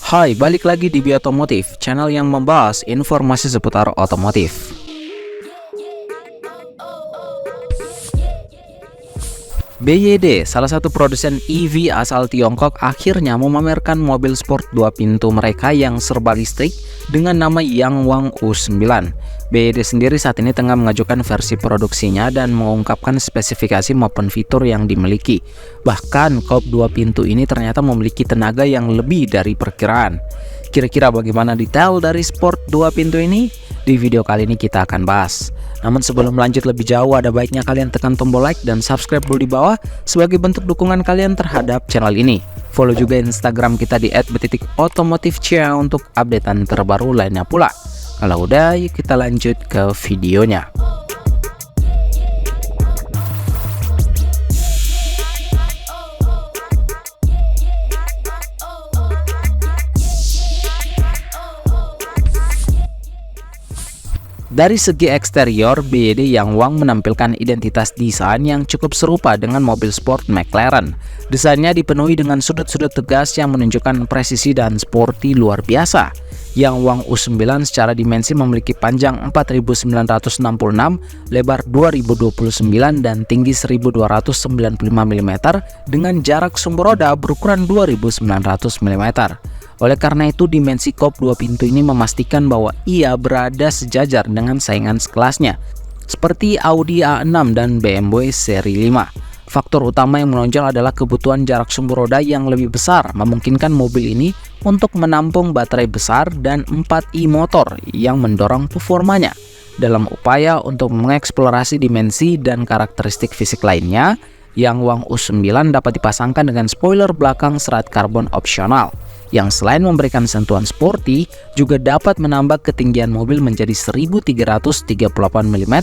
Hai, balik lagi di Biotomotif, channel yang membahas informasi seputar otomotif. BYD, salah satu produsen EV asal Tiongkok, akhirnya memamerkan mobil sport 2 pintu mereka yang serba listrik dengan nama Yangwang U9. BYD sendiri saat ini tengah mengajukan versi produksinya dan mengungkapkan spesifikasi maupun fitur yang dimiliki. Bahkan, coupe 2 pintu ini ternyata memiliki tenaga yang lebih dari perkiraan. Kira-kira bagaimana detail dari sport 2 pintu ini? Di video kali ini kita akan bahas. Namun sebelum lanjut lebih jauh, ada baiknya kalian tekan tombol like dan subscribe dulu di bawah sebagai bentuk dukungan kalian terhadap channel ini. Follow juga Instagram kita di @otomotifcia untuk updatean terbaru lainnya pula. Kalau udah, yuk kita lanjut ke videonya. Dari segi eksterior, BYD Yangwang menampilkan identitas desain yang cukup serupa dengan mobil sport McLaren. Desainnya dipenuhi dengan sudut-sudut tegas yang menunjukkan presisi dan sporty luar biasa. Yangwang U9 secara dimensi memiliki panjang 4.966, lebar 2.029 dan tinggi 1.295 mm dengan jarak sumber roda berukuran 2.900 mm. Oleh karena itu, dimensi coupe 2 pintu ini memastikan bahwa ia berada sejajar dengan saingan sekelasnya, seperti Audi A6 dan BMW seri 5. Faktor utama yang menonjol adalah kebutuhan jarak sumber roda yang lebih besar, memungkinkan mobil ini untuk menampung baterai besar dan 4i motor yang mendorong performanya. Dalam upaya untuk mengeksplorasi dimensi dan karakteristik fisik lainnya, Yangwang U9 dapat dipasangkan dengan spoiler belakang serat karbon opsional, yang selain memberikan sentuhan sporty, juga dapat menambah ketinggian mobil menjadi 1338 mm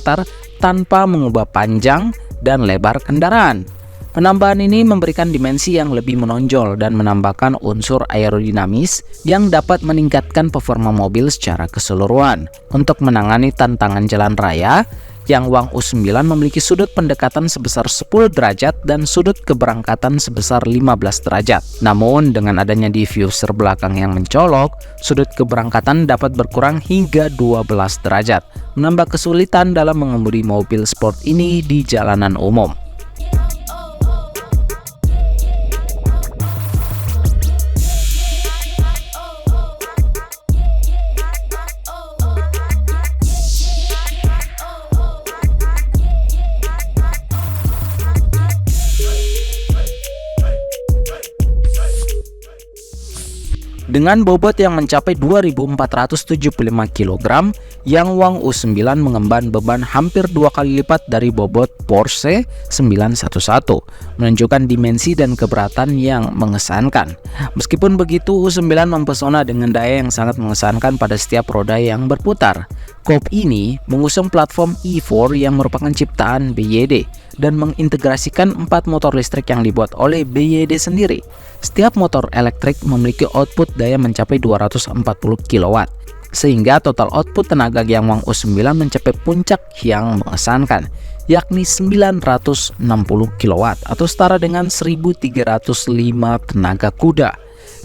tanpa mengubah panjang dan lebar kendaraan. Penambahan ini memberikan dimensi yang lebih menonjol dan menambahkan unsur aerodinamis yang dapat meningkatkan performa mobil secara keseluruhan. Untuk menangani tantangan jalan raya, Yangwang U9 memiliki sudut pendekatan sebesar 10 derajat dan sudut keberangkatan sebesar 15 derajat. Namun, dengan adanya diffuser belakang yang mencolok, sudut keberangkatan dapat berkurang hingga 12 derajat, menambah kesulitan dalam mengemudi mobil sport ini di jalanan umum. Dengan bobot yang mencapai 2.475 kg, Yangwang U9 mengemban beban hampir 2 kali lipat dari bobot Porsche 911, menunjukkan dimensi dan keberatan yang mengesankan. Meskipun begitu, U9 mempesona dengan daya yang sangat mengesankan pada setiap roda yang berputar. Coupe ini mengusung platform E4 yang merupakan ciptaan BYD dan mengintegrasikan 4 motor listrik yang dibuat oleh BYD sendiri. Setiap motor elektrik memiliki output daya mencapai 240 kW, sehingga total output tenaga Yangwang U9 mencapai puncak yang mengesankan, yakni 960 kW atau setara dengan 1305 tenaga kuda.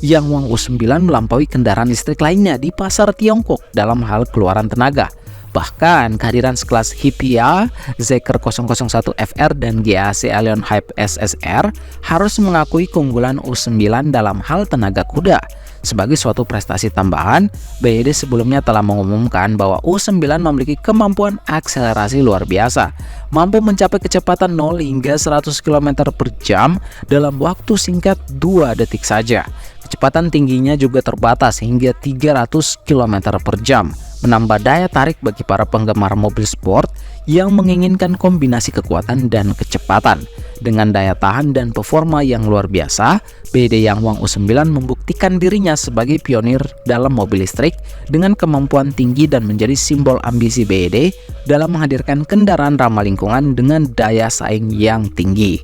Yangwang U9 melampaui kendaraan listrik lainnya di pasar Tiongkok dalam hal keluaran tenaga. Bahkan kehadiran sekelas Hypia, Zeekr 001 FR dan GAC Allion Hype SSR harus mengakui keunggulan U9 dalam hal tenaga kuda. Sebagai suatu prestasi tambahan, BYD sebelumnya telah mengumumkan bahwa U9 memiliki kemampuan akselerasi luar biasa, mampu mencapai kecepatan 0 hingga 100 km per jam dalam waktu singkat 2 detik saja. Kecepatan tingginya juga terbatas hingga 300 km per jam, menambah daya tarik bagi para penggemar mobil sport yang menginginkan kombinasi kekuatan dan kecepatan. Dengan daya tahan dan performa yang luar biasa, BYD Yangwang U9 membuktikan dirinya sebagai pionir dalam mobil listrik dengan kemampuan tinggi dan menjadi simbol ambisi BYD dalam menghadirkan kendaraan ramah lingkungan dengan daya saing yang tinggi.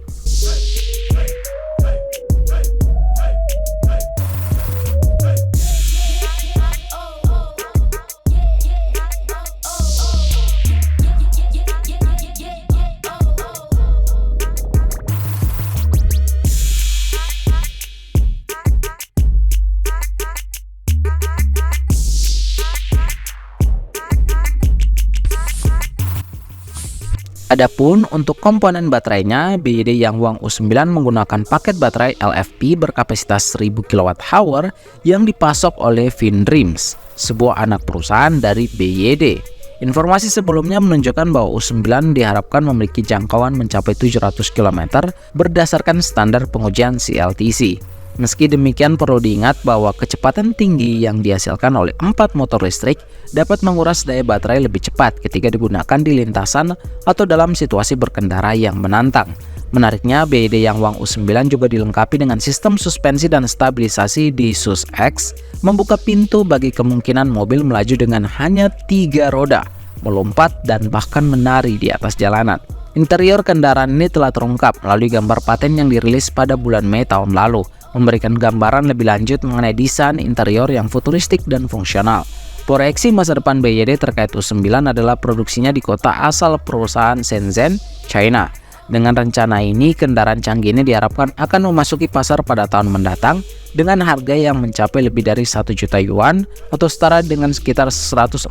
Adapun untuk komponen baterainya, BYD Yangwang U9 menggunakan paket baterai LFP berkapasitas 1000 kWh yang dipasok oleh Vindreams, sebuah anak perusahaan dari BYD. Informasi sebelumnya menunjukkan bahwa U9 diharapkan memiliki jangkauan mencapai 700 km berdasarkan standar pengujian CLTC. Meski demikian, perlu diingat bahwa kecepatan tinggi yang dihasilkan oleh 4 motor listrik dapat menguras daya baterai lebih cepat ketika digunakan di lintasan atau dalam situasi berkendara yang menantang. Menariknya, BYD Yangwang U9 juga dilengkapi dengan sistem suspensi dan stabilisasi di SUS-X, membuka pintu bagi kemungkinan mobil melaju dengan hanya 3 roda, melompat, dan bahkan menari di atas jalanan. Interior kendaraan ini telah terungkap melalui gambar paten yang dirilis pada bulan Mei tahun lalu, memberikan gambaran lebih lanjut mengenai desain interior yang futuristik dan fungsional. Proyeksi masa depan BYD terkait U9 adalah produksinya di kota asal perusahaan Shenzhen, China. Dengan rencana ini, kendaraan canggih ini diharapkan akan memasuki pasar pada tahun mendatang dengan harga yang mencapai lebih dari 1 juta yuan atau setara dengan sekitar 140.000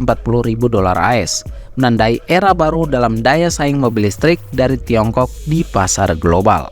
dolar AS, menandai era baru dalam daya saing mobil listrik dari Tiongkok di pasar global.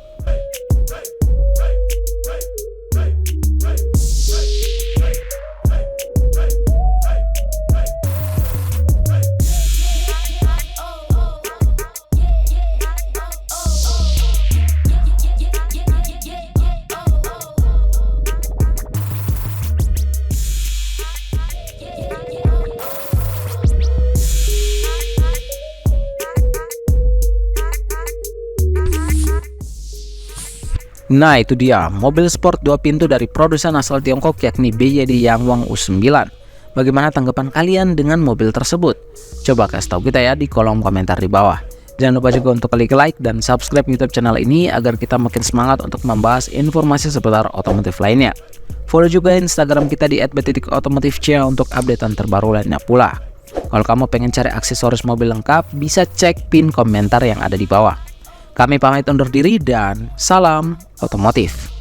Nah, itu dia mobil sport 2 pintu dari produsen asal Tiongkok yakni BYD Yangwang U9. Bagaimana tanggapan kalian dengan mobil tersebut? Coba kasih tahu kita ya di kolom komentar di bawah. Jangan lupa juga untuk klik like dan subscribe YouTube channel ini agar kita makin semangat untuk membahas informasi seputar otomotif lainnya. Follow juga Instagram kita di @b.otomotifc untuk updatean terbaru lainnya pula. Kalau kamu pengen cari aksesoris mobil lengkap, bisa cek pin komentar yang ada di bawah. Kami pamit undur diri dan salam otomotif.